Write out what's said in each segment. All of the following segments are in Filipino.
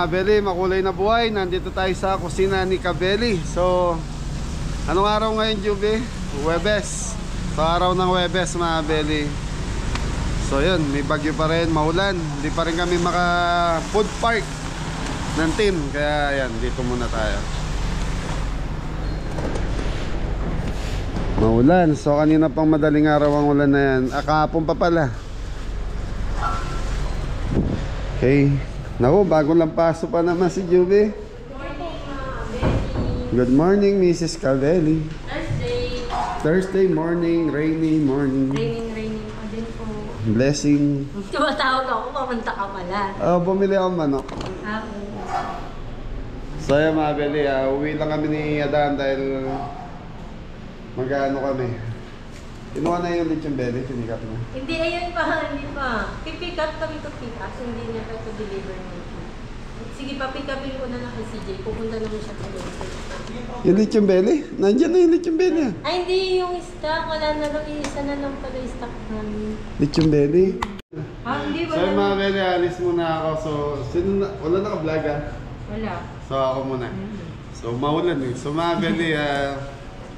mga Beli, makulay na buhay. Nandito tayo sa kusina ni Kabeli. So, anong araw ngayon, Juby? Huwebes. So, araw ng Huwebes mga Beli. So, yun, may bagyo pa rin, maulan. Hindi pa rin kami maka food park ng team. Kaya, yan, dito muna tayo. Maulan. So, kanina pang madaling araw ang ulan na yan. Kahapon pa pala. Okay. Naku, bago lang paso pa naman si Juby. Good morning, Mrs. Kabeli. Thursday morning, rainy morning. Raining pa din po. Blessing. Tumatawag ako, pamunta ka pala. Bumili ako manok. So yan mga Beli, uwi lang kami ni Adan dahil mag-ano kami. Kinuha na yung lechon Beli, pinikap na. Hindi, ayun pa, hindi pa. Pipick up kami to pick up, so hindi niya pa to deliver mo. Sige, papick upin ko na lang kay CJ. Pupunta naman siya sa lechon. Yung lechon Beli? Nandiyan na yung lechon Beli. Ay, hindi yung stock. Wala na lang, isa na lang pala yung stock namin. Lechon Beli? Hindi, So wala. mga Beli, alis muna ako. So, wala naka-vlog Wala. So ako muna. So maulan eh. So mga Beli,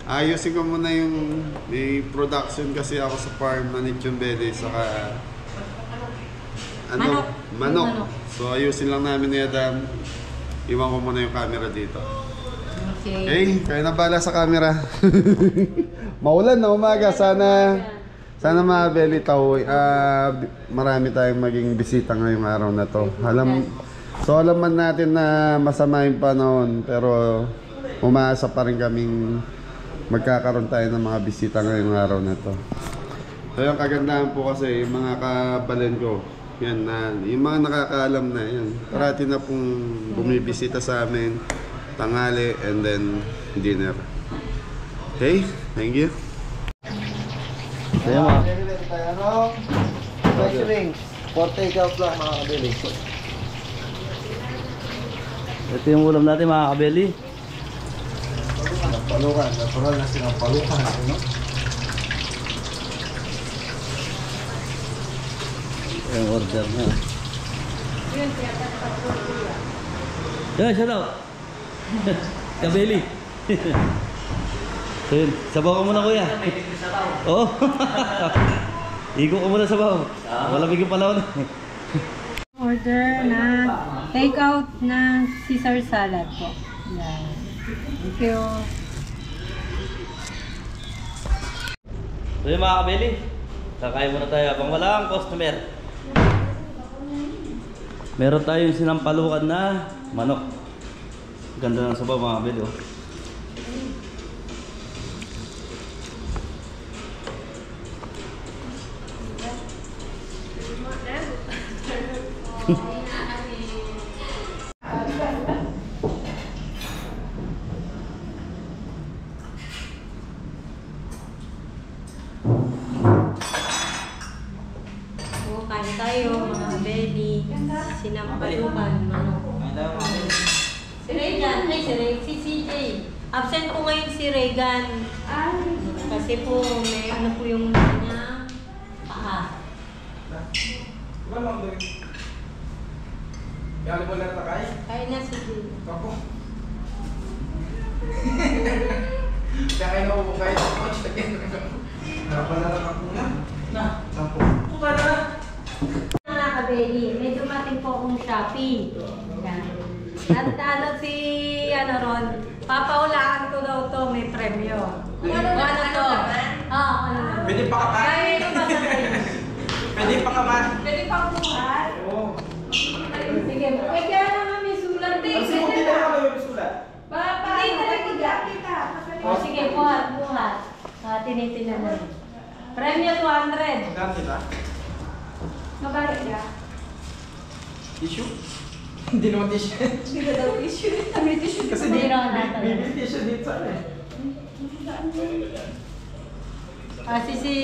ayusin ko muna yung may production kasi ako sa farm na lechon Beli saka Manok. manok. Manok. So ayusin lang namin ni Adam. Iwan ko muna yung camera dito. Okay. Okay, kaya na bala sa camera. Maulan na umaga. Sana mga Beli marami tayong maging bisita ngayong araw na to. Alam man natin na masama yung panahon, pero umaasa pa rin kaming magkakaroon tayo ng mga bisita ngayong araw na to. So yung kagandahan po kasi yung mga kabalen ko, yan na, yung mga nakakaalam na yan, parati na pong bumibisita sa amin, tanghali and then dinner. Okay, thank you. Kaya mga fresh rings for take out lang mga kabeli. Ito yung ulam natin mga kabeli. Palukan, natural na silang palukan, no? Yung order na. Yan, shout out. Kabeli. So yun, sabaw ka muna kuya. Oo. Igo ka muna sabaw. Wala bigyan pala. Order na take out na Caesar salad po. Yan. Thank you. So yun mga kabeli, kakain muna tayo habang wala ang customer. Meron tayong sinampalukan na manok. Ganda ng sabaw mga kabeli, oh. Kain tayo, mga kabeli. Sinampalukan, manok. Si Regan, si CJ. Absent po ngayon si Regan. Kasi po, may ano po yung kanya paa. Kain na si CJ. Kaya na ako kahit sa coach again. Napalalang ako na. Sampo. Mga kabeli, may dumating po akong Shopee. Yan. At si Ron, papaulaan ko daw to, may premyo. Ano to? Ano naman? Pwede pa ka ba? Kaya ito masakay. Pwede pa ka ba? Pwede pang buhat? Oo. Sige, kaya naman may sulat din. Kasi kung hindi na may sulat. Sige, buhat. Tinitinan mo. Premyo 200. Magkano nila? Mabalik niya. Tissue? Hindi naman tissue. Hindi na daw tissue. May tissue. Kasi May tissue dito sa akin. Si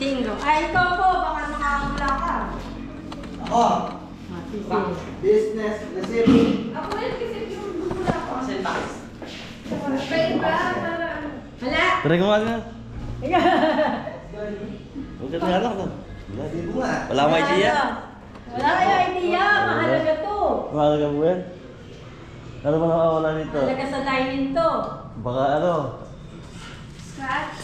Singro. Ay, ikaw po. Baka nakakabula ka. Ako. Business receipt. Ako rin kasi yung bubula ko. Kasi tax. Wala. Try ko nga. Huwag ka tinalak na. Wala akong idea. Wala kayo idea. Mahalaga to. Mahalaga mo yan? Ano ba nawawala nito? Talaga sa dining to. Baka ano? Scratch.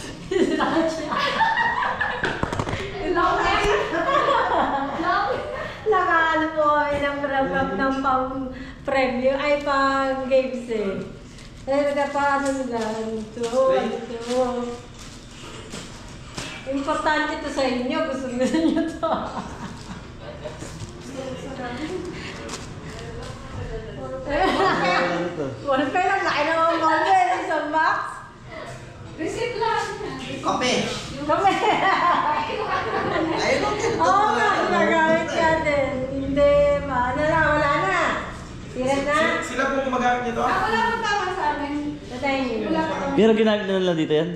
Nakaano po kami ng wrap ng pang-preview, ay pang-games eh. Paano nila? Ito. Importante to sa inyo. Gusto nyo to. Wala pa lang. Laki naman mga isang box. Receipt lang. Kape. Kami. Ayun, okay. Oo nga, nagamit ka din. Hindi, paano na, wala na. Tira na. Sila pong gumagamit nito? Ah, wala pang tama sa amin. Sa dining. Wala pa kami. Pero ginamit na lang dito yan?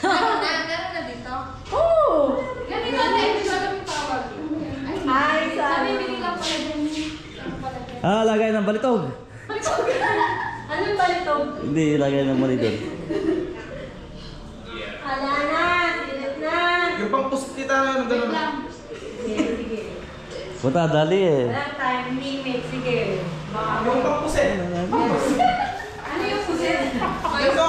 Meron na dito. Oo! Ganito na, hindi ko alam yung tawag. Ay, sa Sabi, binilang pala dyan. Ano pala dyan? Ah, lagay ng balitog. Anong balitog? Hindi, lagay ng monitor. Ala na, silit na. Yung pang puspita na yun, gano'n. Sige, sige. Punta, dali eh. Walang time limit, sige. Yung pang puset. Ano yung pusit? Ito.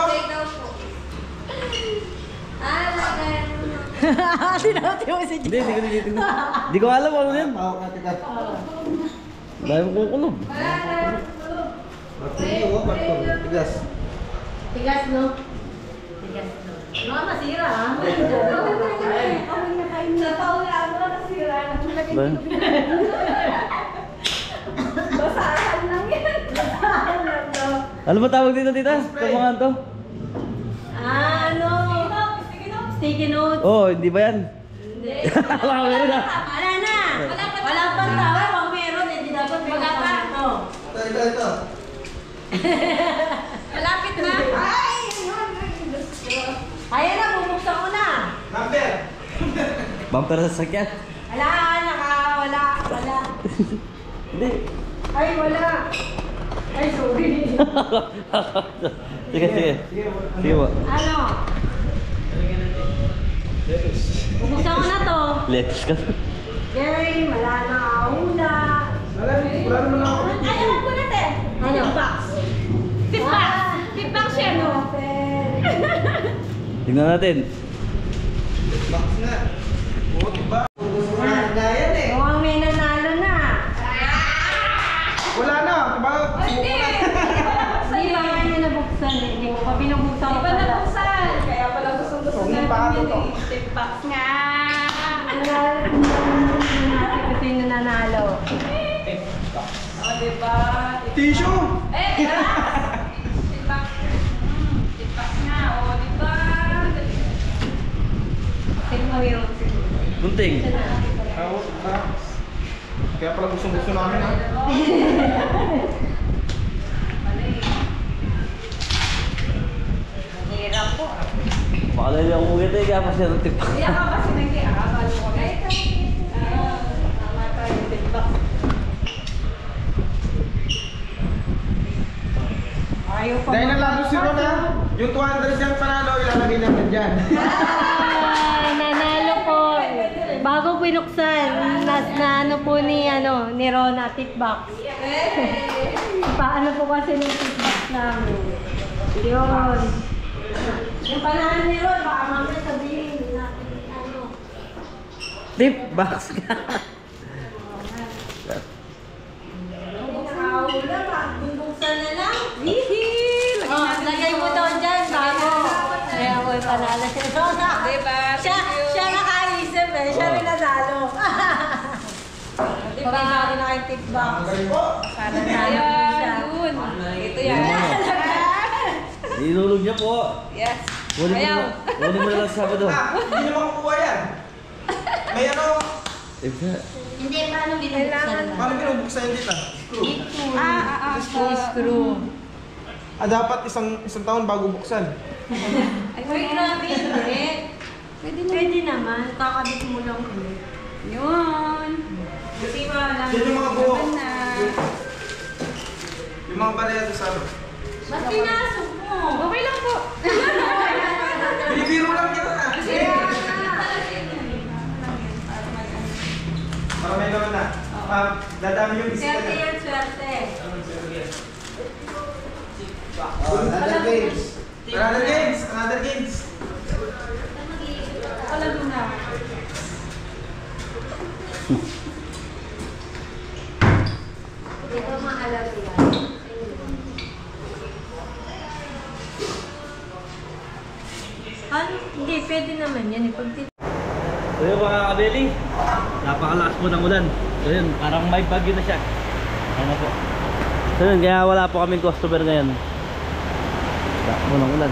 Sinati mo si Hindi ko alam ano yan. Dahil mo kukulog. Wala na. Tigas. Tigas, no? Tigas, no? Mga masira, ha? Sa taon na ako na nasira. Ba? Basahan lang yan. Basahan lang to. Ano ba tawag dito, tita? Ito mga to? Ano? Sticky notes. Oh, hindi ba yan? Hindi. Wala ka meron ah. Wala na. Wala pang tawa. Pag meron, hindi dapat may Wala pa. ito. Ito. Malapit na. Ay! Ayan na, bubuksan ko na. Number. Bumper sa sakyan. Wala, wala. Hindi. Ay, wala. Ay, sorry. Sige, sige. Sige po. Ano? Bubuksan ko na to. Let's go. Yay, wala na ahula. Wala naman ako. Ayaw ko natin. Ano? Feedback. Feedback siya, no? Tingnan natin. Box nga. Oo, diba? Ganyan eh. Mukhang may nanalo na. Wala na. Diba? Hindi. Hindi ba nga niya nabuksan? Hindi mo pa binubuksan ko Iba pala. na buksan. Kaya pala gusto Hindi pa namin to. yun eh. Feedback nga. Natin kasi yung nanalo. O, diba? Tissue. Feedback. Feedback nga. O, diba? Tingnan mo yung... Kunting. Kaya pala gusto namin ha. Hirap po. Baka lang yung umugit eh, kaya pa siya ng tip. Hindi ako kasi nag-iakabalo ko. Tama tayo, feedback. Ayaw pa. Dahil nalalo si Ron ha. Yung 200 yung panalo, ilalagay natin dyan. Ay, nanalo po. Bago binuksan, na ano po ni Rona, tip box. Paano po kasi ng tip box namin? Yun. Yung panalo ni Ron, baka mamaya sabihin natin Tip box ka. nakahula pa. Binuksan na lang. Oh, lagay mo daw dyan, bago. Kaya ako panalo si Rona. Diba? Siya nakaisip eh. Siya rin nanalo. Diba? Pagkakari na kay tip box. Magaling po. Sana nanalo din siya. Yun. Ito yan. Inulog niya po. Yes. Kunin mo na lang sa Sabado. Hindi naman kukuha yan. May ano, Hindi, paano binubuksan? paano binubuksan yun dito? Screw. Dapat isang taon bago buksan. Uy, grabe hindi. Pwede naman. Kakabit mo lang ulit. Yun. Kasi wala. Yan yung mga buhok. naman na. Yung mga barya doon sa ano. Ba't pinasok mo? Okay lang po. Binibiro lang kita na. Para may naman na. Dadami yung bisita Swerte na. yan, swerte. Another games. Another games. Another games. Wala muna. Ito maalam yan. Ano? Hindi, pwede naman yan. So yun mga kabeli, napakalakas po ng ulan. So yun, parang may bagyo na siya. Ano po. So yun, kaya wala po kaming customer ngayon. Lakas po ng ulan.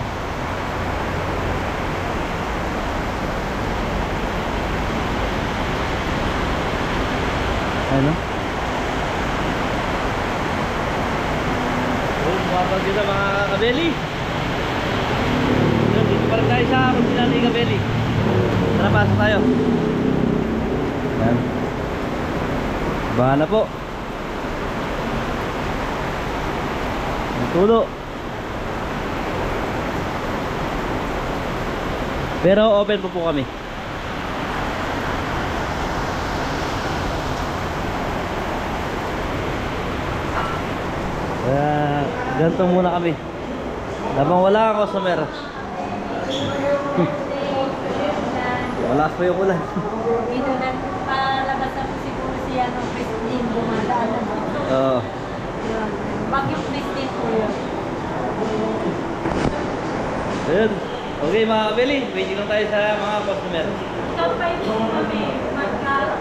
Ano? So yun, mabagyo na mga kabeli. So, dito pa rin tayo sa kusina ni Kabeli. Tara, pasok tayo. Ayan. Bahan na po. Ang tulo. Pero open po kami. Kaya ganito muna kami. Habang wala ang customer. Wala pa yung ulan. Dito na, palabas na po siguro siya ng Christine, bumadaan na po. Oo. Yun. Bagyong Christine po yun. Ayun. Okay mga kabili, waiting lang tayo sa mga customer. Ikaw pa yung kami,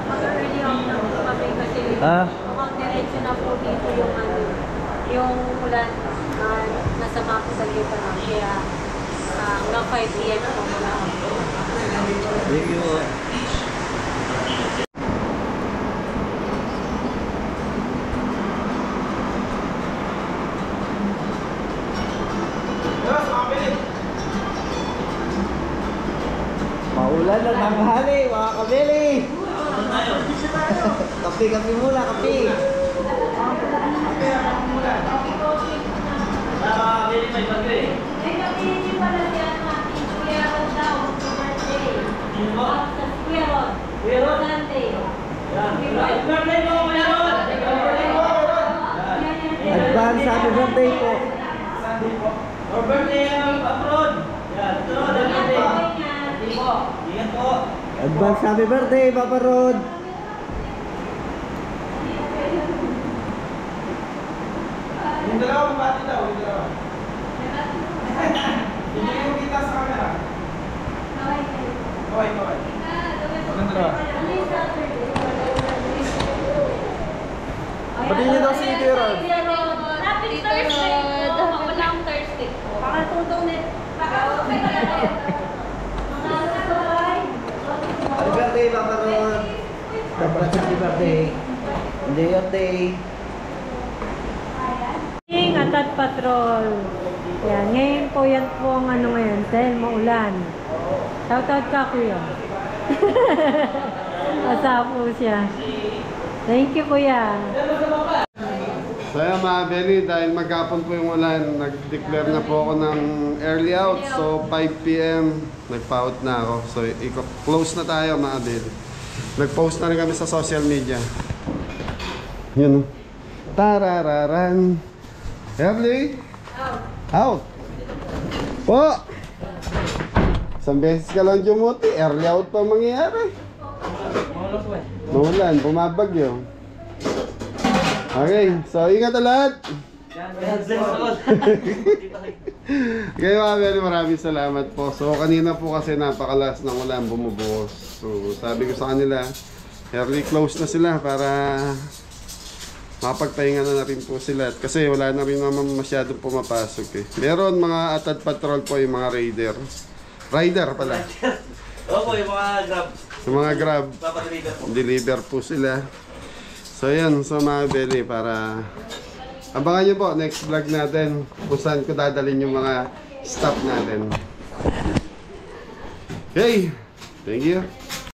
mag-early out na po kami kasi mukhang diretso na po dito yung ano, yung ulan nasa mapa sa lipa na. Kaya hanggang 5 p.m. po muna. Thank you. Maulan lang tanghali, mga kabili. Kape muna, kape. Kabili may bagyo eh. Eh, kami hindi pala yan, ating Kuya Rod daw, sa birthday. Sa Kuya Rod. Kuya Rod? Sunday. Happy birthday po, Kuya Rod! Advance happy birthday po. Our birthday abroad. Yan, ito na, happy birthday. Ingat po. Advance happy birthday, Papa Rod. Yung dalawa mabati daw, yung dalawa. Hindi yung kita sa camera. Kaway. Maganda daw. Pati niyo daw si Kuya Rod. Happy Thursday po. Walang Thursday po. Pakatutong net. Happy birthday, Papa Rod. Happy birthday. Enjoy your day. Atat Patrol. Yan, ngayon po yan po ang ano ngayon dahil maulan. Shoutout ka kuya. Asa po siya. Thank you kuya. So ayan mga Beli, dahil maghapon po yung ulan, nag-declare na po ako ng early out. So 5 p.m. nagpa-out na ako. So close na tayo mga Beli. Nag-post na rin kami sa social media. Yun. Tarararan. Early? Out. Po! Isang beses ka lang dumuti, early out pa mangyayari. Maulan, bumabagyo. Okay, so ingat na lahat. Okay mga Beli, maraming salamat po. So kanina po kasi napakalas ng ulan, bumubuhos. So sabi ko sa kanila, early close na sila para mapagpahinga na rin po sila. Kasi wala na rin naman masyadong pumapasok eh. Meron mga Atad Patrol po yung mga Raider. Rider pala. Opo, yung mga Grab. Yung mga Grab. Papadeliver po. Deliver po sila. So yan, so mga Beli, para abangan nyo po next vlog natin kung saan ko dadalhin yung mga staff natin. Okay, thank you.